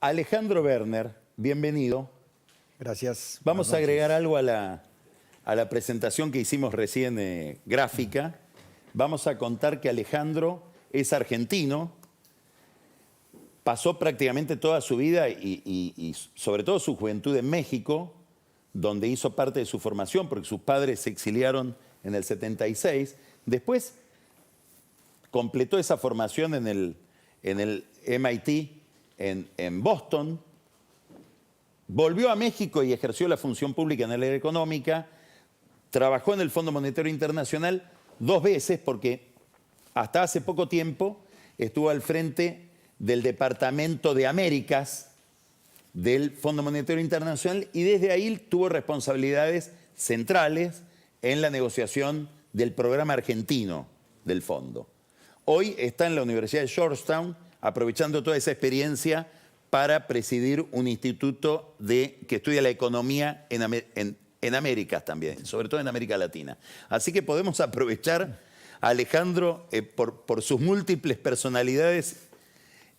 Alejandro Werner, bienvenido. Gracias. Vamos a agregar algo a la presentación que hicimos recién gráfica. Vamos a contar que Alejandro es argentino, pasó prácticamente toda su vida y sobre todo su juventud en México, donde hizo parte de su formación, porque sus padres se exiliaron en el 76. Después completó esa formación en el MIT en Boston. Volvió a México y ejerció la función pública en el área económica. Trabajó en el Fondo Monetario Internacional 2 veces porque hasta hace poco tiempo estuvo al frente del Departamento de Américas del Fondo Monetario Internacional y desde ahí tuvo responsabilidades centrales en la negociación del programa argentino del fondo. Hoy está en la Universidad de Georgetown aprovechando toda esa experiencia para presidir un instituto que estudia la economía en Américas también, sobre todo en América Latina. Así que podemos aprovechar a Alejandro por sus múltiples personalidades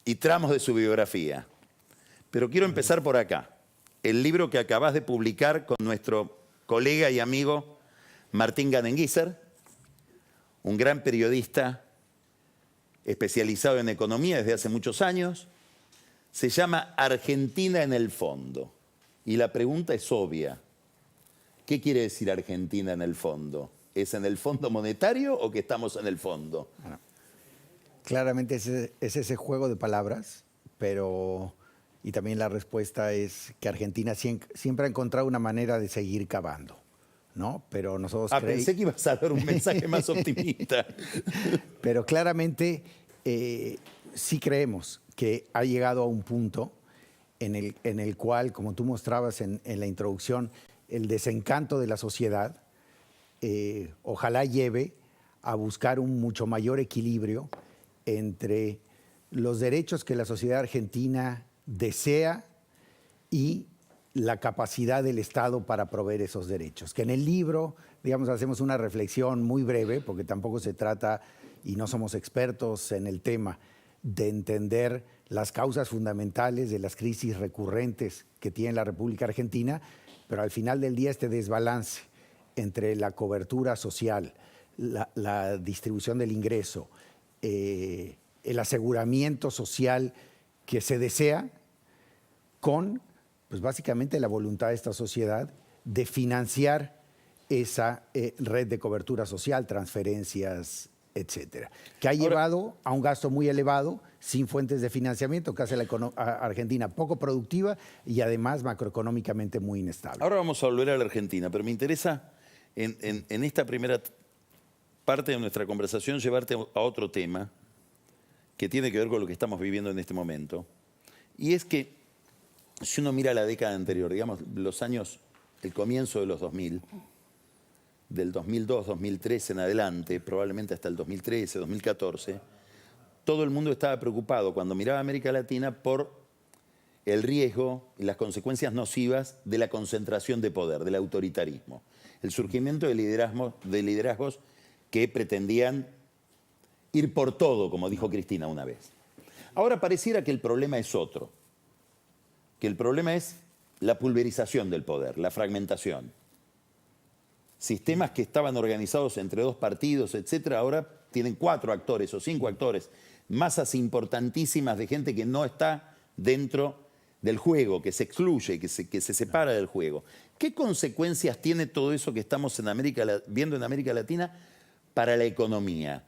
y tramos de su biografía. Pero quiero empezar por acá. El libro que acabas de publicar con nuestro colega y amigo Martín Ganenguízer, un gran periodista especializado en economía desde hace muchos años, se llama Argentina en el fondo. Y la pregunta es obvia. ¿Qué quiere decir Argentina en el fondo? ¿Es en el fondo monetario o que estamos en el fondo? Bueno, claramente es ese juego de palabras, pero... Y también la respuesta es que Argentina siempre ha encontrado una manera de seguir cavando, ¿no? Pero nosotros pensé que ibas a dar un mensaje más optimista. Pero claramente sí creemos que ha llegado a un punto en el cual, como tú mostrabas en la introducción, el desencanto de la sociedad ojalá lleve a buscar un mucho mayor equilibrio entre los derechos que la sociedad argentina desea y la capacidad del Estado para proveer esos derechos. Que en el libro, digamos, hacemos una reflexión muy breve, porque tampoco se trata, y no somos expertos en el tema, de entender las causas fundamentales de las crisis recurrentes que tiene la República Argentina, pero al final del día este desbalance entre la cobertura social, la distribución del ingreso, el aseguramiento social que se desea, con, pues básicamente, la voluntad de esta sociedad de financiar esa red de cobertura social, transferencias, etcétera, que ha llevado a un gasto muy elevado, sin fuentes de financiamiento, que hace la Argentina poco productiva y además macroeconómicamente muy inestable. Ahora vamos a volver a la Argentina, pero me interesa en esta primera parte de nuestra conversación llevarte a otro tema que tiene que ver con lo que estamos viviendo en este momento. Y es que si uno mira la década anterior, digamos los años, el comienzo de los 2000, del 2002, 2003 en adelante, probablemente hasta el 2013, 2014, todo el mundo estaba preocupado cuando miraba a América Latina por el riesgo y las consecuencias nocivas de la concentración de poder, del autoritarismo. El surgimiento de liderazgos que pretendían ir por todo, como dijo Cristina una vez. Ahora pareciera que el problema es otro, que el problema es la pulverización del poder, la fragmentación. Sistemas que estaban organizados entre 2 partidos, etcétera, ahora tienen 4 actores o 5 actores, masas importantísimas de gente que no está dentro del juego, que se excluye, que se separa del juego. ¿Qué consecuencias tiene todo eso que estamos viendo en América Latina para la economía?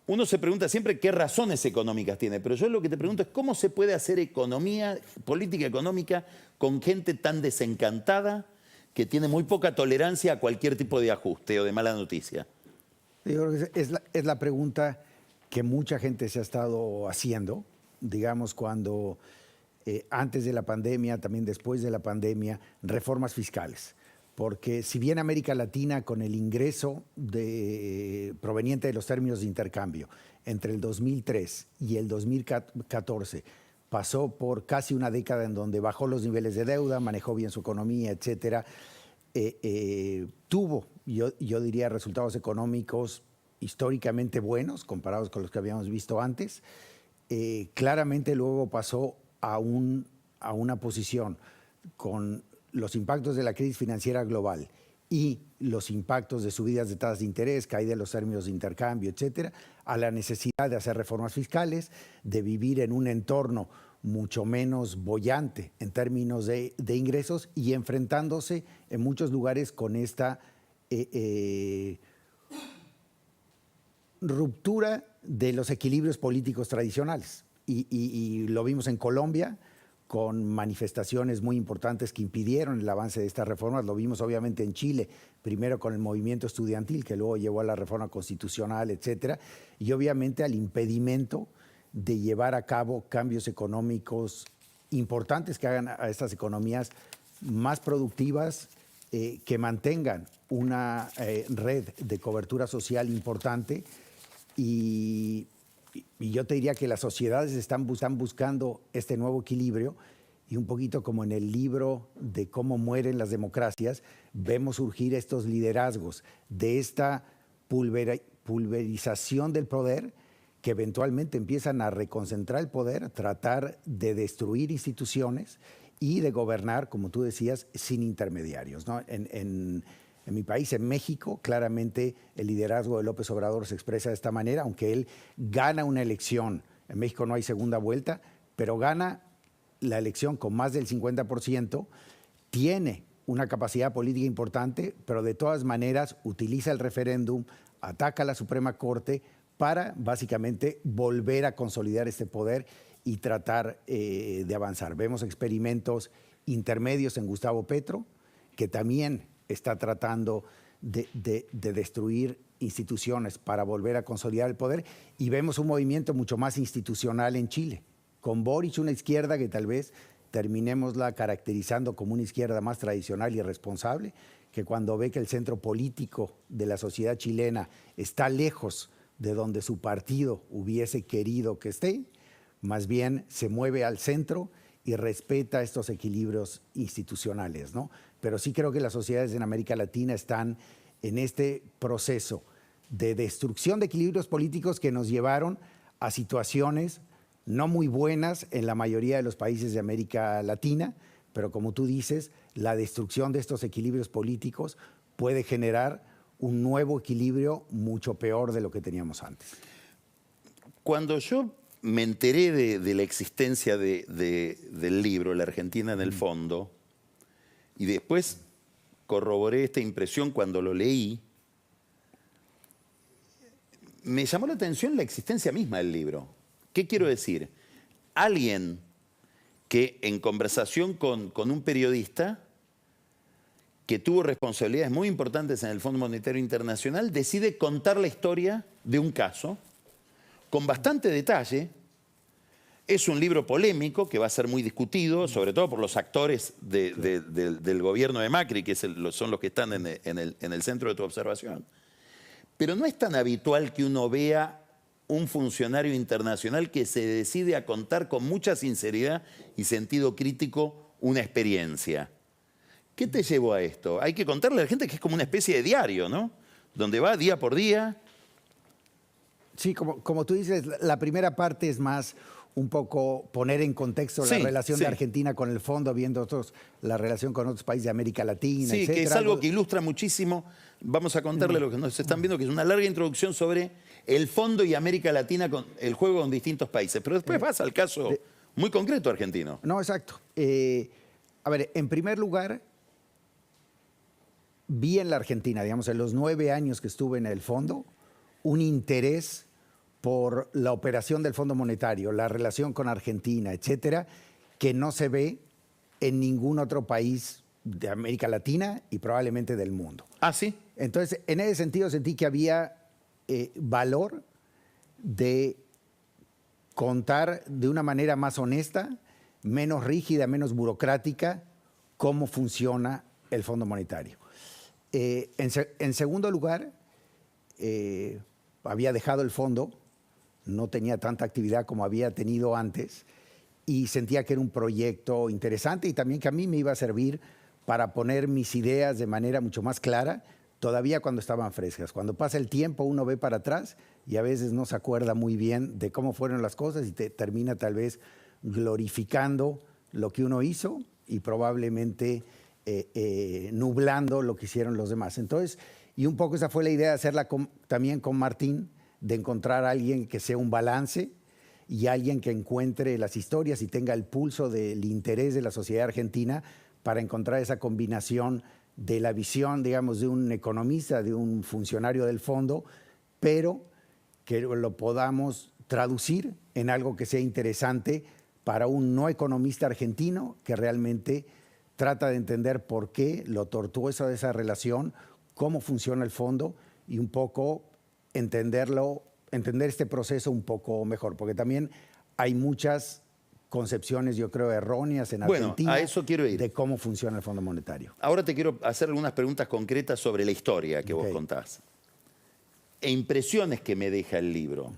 Uno se pregunta siempre qué razones económicas tiene, pero yo lo que te pregunto es cómo se puede hacer economía, política económica, con gente tan desencantada que tiene muy poca tolerancia a cualquier tipo de ajuste o de mala noticia. Yo creo que es la pregunta que mucha gente se ha estado haciendo, digamos, cuando antes de la pandemia, también después de la pandemia, reformas fiscales. Porque si bien América Latina, con el ingreso proveniente de los términos de intercambio entre el 2003 y el 2014 pasó por casi una década en donde bajó los niveles de deuda, manejó bien su economía, etcétera, tuvo, yo diría, resultados económicos históricamente buenos comparados con los que habíamos visto antes. Claramente luego pasó a una posición con los impactos de la crisis financiera global y los impactos de subidas de tasas de interés, caída de los términos de intercambio, etcétera, a la necesidad de hacer reformas fiscales, de vivir en un entorno mucho menos boyante en términos de ingresos y enfrentándose en muchos lugares con esta ruptura de los equilibrios políticos tradicionales. Y lo vimos en Colombia, con manifestaciones muy importantes que impidieron el avance de estas reformas. Lo vimos obviamente en Chile, primero con el movimiento estudiantil, que luego llevó a la reforma constitucional, etcétera, y obviamente al impedimento de llevar a cabo cambios económicos importantes que hagan a estas economías más productivas, que mantengan una red de cobertura social importante. Y yo te diría que las sociedades están buscando este nuevo equilibrio, y un poquito como en el libro de Cómo mueren las democracias, vemos surgir estos liderazgos de esta pulverización del poder, que eventualmente empiezan a reconcentrar el poder, tratar de destruir instituciones y de gobernar, como tú decías, sin intermediarios, ¿no? En mi país, en México, claramente el liderazgo de López Obrador se expresa de esta manera, aunque él gana una elección. En México no hay segunda vuelta, pero gana la elección con más del 50%, tiene una capacidad política importante, pero de todas maneras utiliza el referéndum, ataca a la Suprema Corte para básicamente volver a consolidar este poder y tratar de avanzar. Vemos experimentos intermedios en Gustavo Petro, que también está tratando de destruir instituciones para volver a consolidar el poder, y vemos un movimiento mucho más institucional en Chile, con Boric, una izquierda que tal vez terminémosla caracterizando como una izquierda más tradicional y responsable, que cuando ve que el centro político de la sociedad chilena está lejos de donde su partido hubiese querido que esté, más bien se mueve al centro y respeta estos equilibrios institucionales, ¿no? Pero sí creo que las sociedades en América Latina están en este proceso de destrucción de equilibrios políticos que nos llevaron a situaciones no muy buenas en la mayoría de los países de América Latina, pero como tú dices, la destrucción de estos equilibrios políticos puede generar un nuevo equilibrio mucho peor de lo que teníamos antes. Cuando yo me enteré de la existencia del libro, La Argentina en el fondo, y después corroboré esta impresión cuando lo leí, me llamó la atención la existencia misma del libro. ¿Qué quiero decir? Alguien que en conversación con un periodista que tuvo responsabilidades muy importantes en el Fondo Monetario Internacional, decide contar la historia de un caso con bastante detalle. Es un libro polémico que va a ser muy discutido, sobre todo por los actores del gobierno de Macri, que son los que están en el centro de tu observación. Pero no es tan habitual que uno vea un funcionario internacional que se decide a contar con mucha sinceridad y sentido crítico una experiencia. ¿Qué te llevó a esto? Hay que contarle a la gente que es como una especie de diario, ¿no? Donde va día por día. Sí, como tú dices, la primera parte es más un poco poner en contexto la relación de Argentina con el fondo, viendo la relación con otros países de América Latina, sí, etcétera. Que es algo que ilustra muchísimo. Vamos a contarle a los que nos están viendo, que es una larga introducción sobre el fondo y América Latina, con el juego con distintos países. Pero después vas al caso muy concreto argentino. No, exacto. A ver, en primer lugar, vi en la Argentina, digamos, en los 9 años que estuve en el fondo, un interés por la operación del Fondo Monetario, la relación con Argentina, etcétera, que no se ve en ningún otro país de América Latina y probablemente del mundo. ¿Ah, sí? Entonces, en ese sentido sentí que había valor de contar de una manera más honesta, menos rígida, menos burocrática, cómo funciona el Fondo Monetario. En segundo lugar, había dejado el fondo, no tenía tanta actividad como había tenido antes, y sentía que era un proyecto interesante y también que a mí me iba a servir para poner mis ideas de manera mucho más clara, todavía cuando estaban frescas. Cuando pasa el tiempo uno ve para atrás y a veces no se acuerda muy bien de cómo fueron las cosas y te termina tal vez glorificando lo que uno hizo y probablemente nublando lo que hicieron los demás. Entonces, y un poco esa fue la idea de hacerla también con Martín, de encontrar a alguien que sea un balance y alguien que encuentre las historias y tenga el pulso del interés de la sociedad argentina para encontrar esa combinación de la visión, digamos, de un economista, de un funcionario del fondo, pero que lo podamos traducir en algo que sea interesante para un no economista argentino que realmente trata de entender por qué, lo tortuoso de esa relación, cómo funciona el fondo y un poco entender este proceso un poco mejor, porque también hay muchas concepciones, yo creo, erróneas en Argentina a eso quiero ir. de cómo funciona el Fondo Monetario. Ahora te quiero hacer algunas preguntas concretas sobre la historia que vos contás. E impresiones que me deja el libro,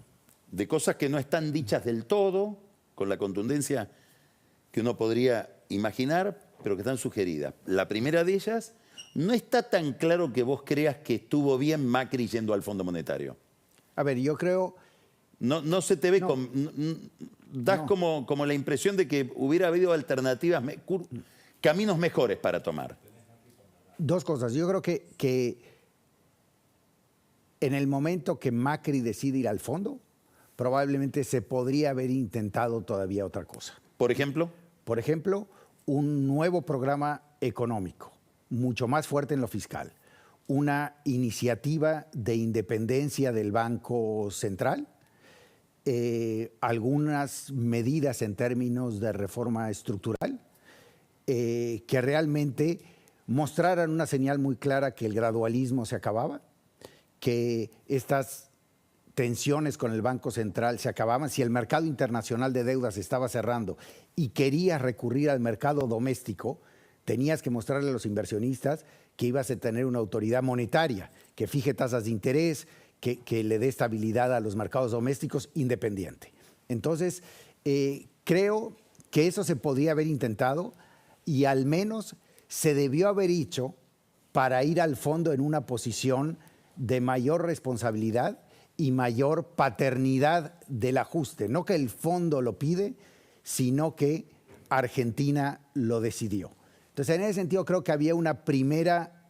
de cosas que no están dichas del todo, con la contundencia que uno podría imaginar, pero que están sugeridas. La primera de ellas, no está tan claro que vos creas que estuvo bien Macri yendo al Fondo Monetario. A ver, yo creo... No se te ve No. das como la impresión de que hubiera habido alternativas, caminos mejores para tomar. Dos cosas. Yo creo que en el momento que Macri decide ir al fondo, probablemente se podría haber intentado todavía otra cosa. Por ejemplo, un nuevo programa económico, mucho más fuerte en lo fiscal, una iniciativa de independencia del Banco Central, algunas medidas en términos de reforma estructural, que realmente mostraran una señal muy clara que el gradualismo se acababa, que estas tensiones con el Banco Central se acababan, si el mercado internacional de deudas estaba cerrando y querías recurrir al mercado doméstico, tenías que mostrarle a los inversionistas que ibas a tener una autoridad monetaria, que fije tasas de interés, que le dé estabilidad a los mercados domésticos independiente. Entonces, creo que eso se podría haber intentado y al menos se debió haber hecho para ir al fondo en una posición de mayor responsabilidad y mayor paternidad del ajuste. No que el fondo lo pide, sino que Argentina lo decidió. Entonces, en ese sentido, creo que había una primera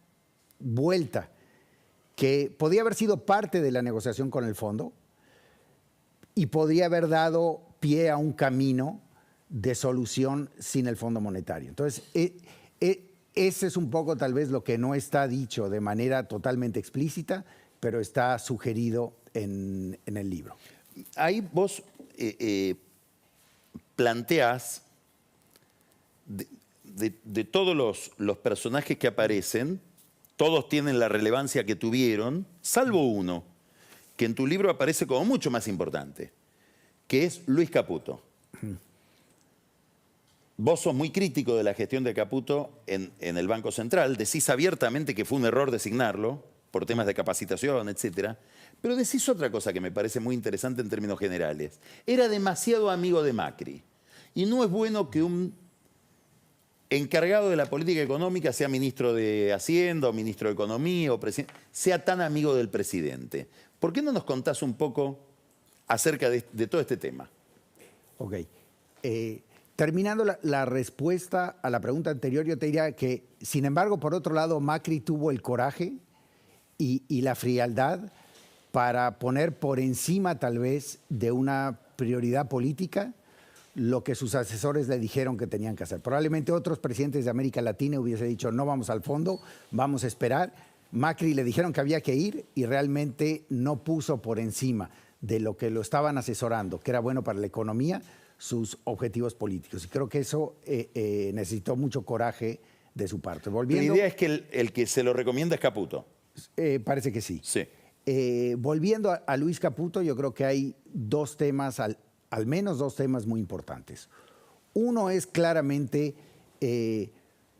vuelta que podía haber sido parte de la negociación con el fondo y podría haber dado pie a un camino de solución sin el Fondo Monetario. Entonces, ese es un poco tal vez lo que no está dicho de manera totalmente explícita, pero está sugerido en el libro. Ahí vos planteás de todos los personajes que aparecen, todos tienen la relevancia que tuvieron, salvo uno, que en tu libro aparece como mucho más importante, que es Luis Caputo. Vos sos muy crítico de la gestión de Caputo en el Banco Central, decís abiertamente que fue un error designarlo por temas de capacitación, etcétera, pero decís otra cosa que me parece muy interesante en términos generales. Era demasiado amigo de Macri, y no es bueno que un encargado de la política económica sea ministro de Hacienda o ministro de Economía o sea tan amigo del presidente. ¿Por qué no nos contás un poco acerca de todo este tema? Ok. Terminando la respuesta a la pregunta anterior, yo te diría que, sin embargo, por otro lado, Macri tuvo el coraje y la frialdad para poner por encima, tal vez, de una prioridad política lo que sus asesores le dijeron que tenían que hacer. Probablemente otros presidentes de América Latina hubiesen dicho, no vamos al fondo, vamos a esperar. Macri le dijeron que había que ir y realmente no puso por encima de lo que lo estaban asesorando, que era bueno para la economía, sus objetivos políticos. Y creo que eso necesitó mucho coraje de su parte. Volviendo, la idea es que el que se lo recomienda es Caputo. Parece que sí. Sí. Volviendo a Luis Caputo, yo creo que hay dos temas, al menos dos temas muy importantes. Uno es claramente,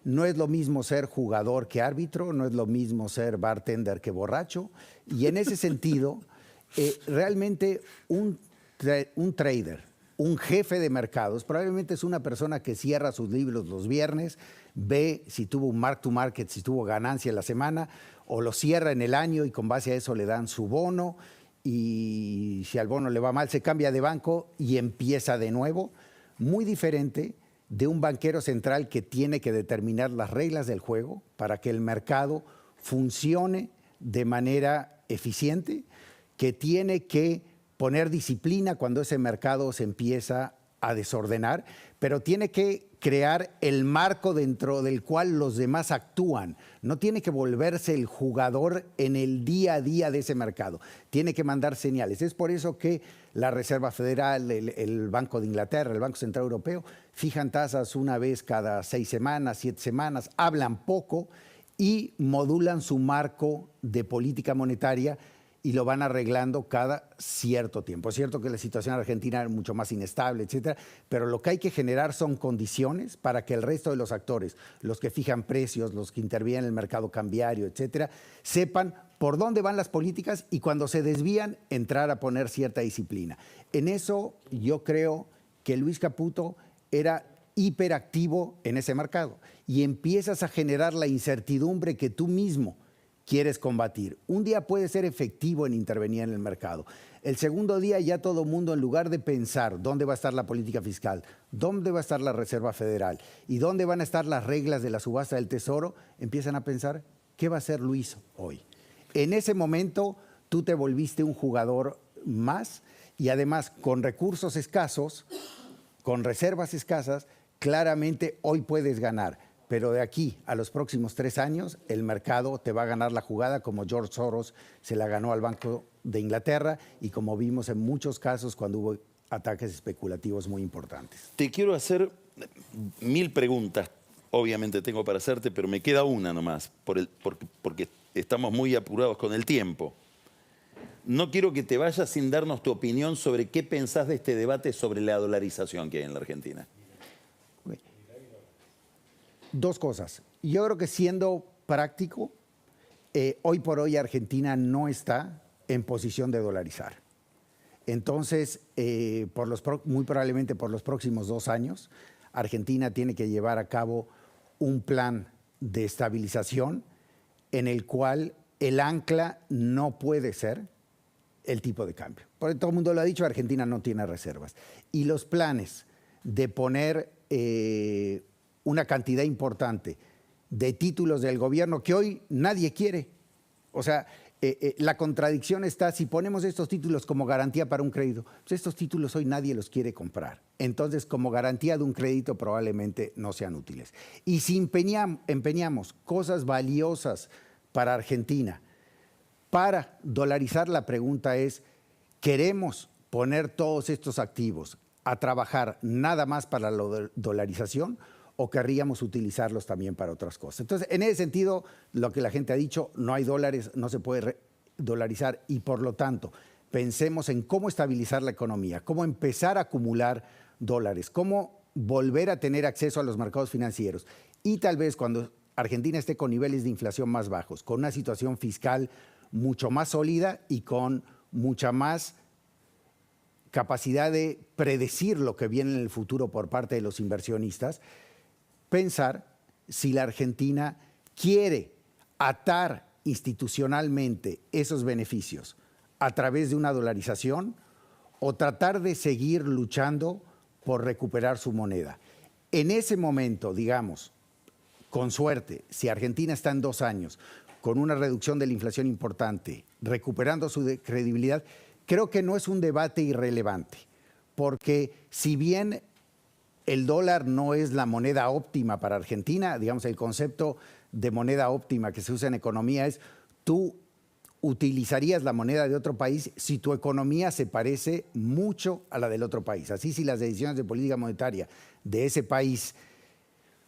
no es lo mismo ser jugador que árbitro, no es lo mismo ser bartender que borracho, y en ese sentido, realmente un trader, un jefe de mercados, probablemente es una persona que cierra sus libros los viernes, ve si tuvo un mark to market, si tuvo ganancia en la semana, o lo cierra en el año y con base a eso le dan su bono, y si al bono le va mal se cambia de banco y empieza de nuevo. muy diferente de un banquero central que tiene que determinar las reglas del juego para que el mercado funcione de manera eficiente, que tiene que poner disciplina cuando ese mercado se empieza a desordenar, pero tiene que crear el marco dentro del cual los demás actúan. No tiene que volverse el jugador en el día a día de ese mercado. Tiene que mandar señales. Es por eso que la Reserva Federal, el Banco de Inglaterra, el Banco Central Europeo, fijan tasas una vez cada 6 semanas, 7 semanas, hablan poco y modulan su marco de política monetaria y lo van arreglando cada cierto tiempo. Es cierto que la situación argentina es mucho más inestable, etcétera, pero lo que hay que generar son condiciones para que el resto de los actores, los que fijan precios, los que intervienen en el mercado cambiario, etcétera, sepan por dónde van las políticas y cuando se desvían, entrar a poner cierta disciplina. En eso yo creo que Luis Caputo era hiperactivo en ese mercado y empiezas a generar la incertidumbre que tú mismo quieres combatir. Un día puede ser efectivo en intervenir en el mercado. El segundo día ya todo el mundo, en lugar de pensar dónde va a estar la política fiscal, dónde va a estar la Reserva Federal y dónde van a estar las reglas de la subasta del Tesoro, empiezan a pensar qué va a hacer Luis hoy. En ese momento tú te volviste un jugador más y además con recursos escasos, con reservas escasas, claramente hoy puedes ganar. Pero de aquí a los próximos 3 años, el mercado te va a ganar la jugada como George Soros se la ganó al Banco de Inglaterra y como vimos en muchos casos cuando hubo ataques especulativos muy importantes. Te quiero hacer 1000 preguntas, obviamente tengo para hacerte, pero me queda una nomás, porque estamos muy apurados con el tiempo. No quiero que te vayas sin darnos tu opinión sobre qué pensás de este debate sobre la dolarización que hay en la Argentina. 2 cosas. Yo creo que siendo práctico, hoy por hoy Argentina no está en posición de dolarizar. Entonces, muy probablemente por los próximos 2 años, Argentina tiene que llevar a cabo un plan de estabilización en el cual el ancla no puede ser el tipo de cambio. Porque todo el mundo lo ha dicho, Argentina no tiene reservas. Y los planes de poner una cantidad importante de títulos del gobierno que hoy nadie quiere. O sea, la contradicción está, si ponemos estos títulos como garantía para un crédito, pues estos títulos hoy nadie los quiere comprar. Entonces, como garantía de un crédito probablemente no sean útiles. Y si empeñamos cosas valiosas para Argentina, para dolarizar, la pregunta es, ¿queremos poner todos estos activos a trabajar nada más para la dolarización o querríamos utilizarlos también para otras cosas? Entonces, en ese sentido, lo que la gente ha dicho, no hay dólares, no se puede dolarizar y por lo tanto, pensemos en cómo estabilizar la economía, cómo empezar a acumular dólares, cómo volver a tener acceso a los mercados financieros y tal vez cuando Argentina esté con niveles de inflación más bajos, con una situación fiscal mucho más sólida y con mucha más capacidad de predecir lo que viene en el futuro por parte de los inversionistas, pensar si la Argentina quiere atar institucionalmente esos beneficios a través de una dolarización o tratar de seguir luchando por recuperar su moneda. En ese momento, digamos, con suerte, si Argentina está en 2 años con una reducción de la inflación importante, recuperando su credibilidad, creo que no es un debate irrelevante, porque si bien el dólar no es la moneda óptima para Argentina, digamos, el concepto de moneda óptima que se usa en economía es tú utilizarías la moneda de otro país si tu economía se parece mucho a la del otro país. Así, si las decisiones de política monetaria de ese país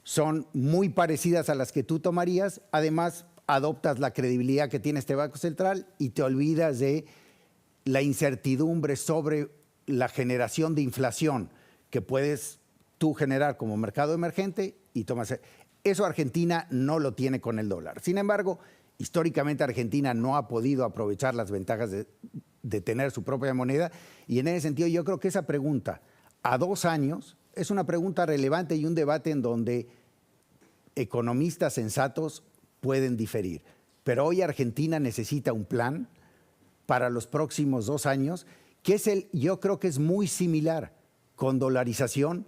son muy parecidas a las que tú tomarías, además adoptas la credibilidad que tiene este Banco Central y te olvidas de la incertidumbre sobre la generación de inflación que puedes tú generar como mercado emergente y tomas. Eso Argentina no lo tiene con el dólar. Sin embargo, históricamente Argentina no ha podido aprovechar las ventajas de tener su propia moneda y en ese sentido yo creo que esa pregunta a 2 años es una pregunta relevante y un debate en donde economistas sensatos pueden diferir. Pero hoy Argentina necesita un plan para los próximos 2 años, que es yo creo que es muy similar con dolarización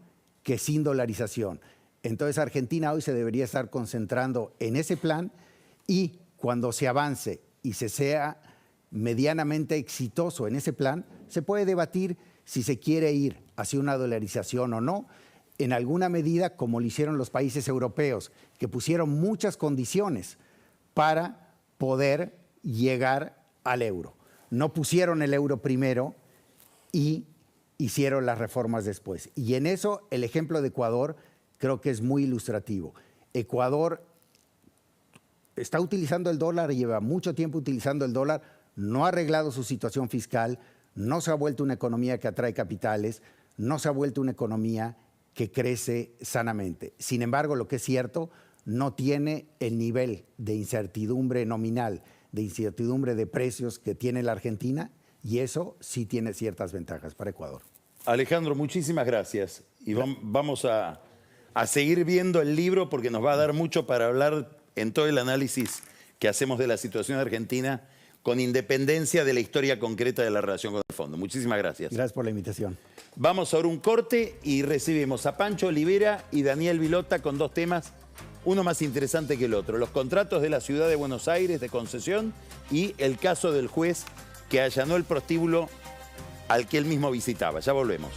que sin dolarización. Entonces Argentina hoy se debería estar concentrando en ese plan y cuando se avance y se sea medianamente exitoso en ese plan, se puede debatir si se quiere ir hacia una dolarización o no, en alguna medida como lo hicieron los países europeos, que pusieron muchas condiciones para poder llegar al euro. No pusieron el euro primero y hicieron las reformas después. Y en eso el ejemplo de Ecuador creo que es muy ilustrativo. Ecuador está utilizando el dólar, lleva mucho tiempo utilizando el dólar, no ha arreglado su situación fiscal, no se ha vuelto una economía que atrae capitales, no se ha vuelto una economía que crece sanamente. Sin embargo, lo que es cierto, no tiene el nivel de incertidumbre nominal, de incertidumbre de precios que tiene la Argentina, y eso sí tiene ciertas ventajas para Ecuador. Alejandro, muchísimas gracias. Y vamos a seguir viendo el libro porque nos va a dar mucho para hablar en todo el análisis que hacemos de la situación argentina con independencia de la historia concreta de la relación con el fondo. Muchísimas gracias. Gracias por la invitación. Vamos ahora a un corte y recibimos a Pancho Olivera y Daniel Vilota con dos temas, uno más interesante que el otro. Los contratos de la ciudad de Buenos Aires de concesión y el caso del juez que allanó el prostíbulo al que él mismo visitaba. Ya volvemos.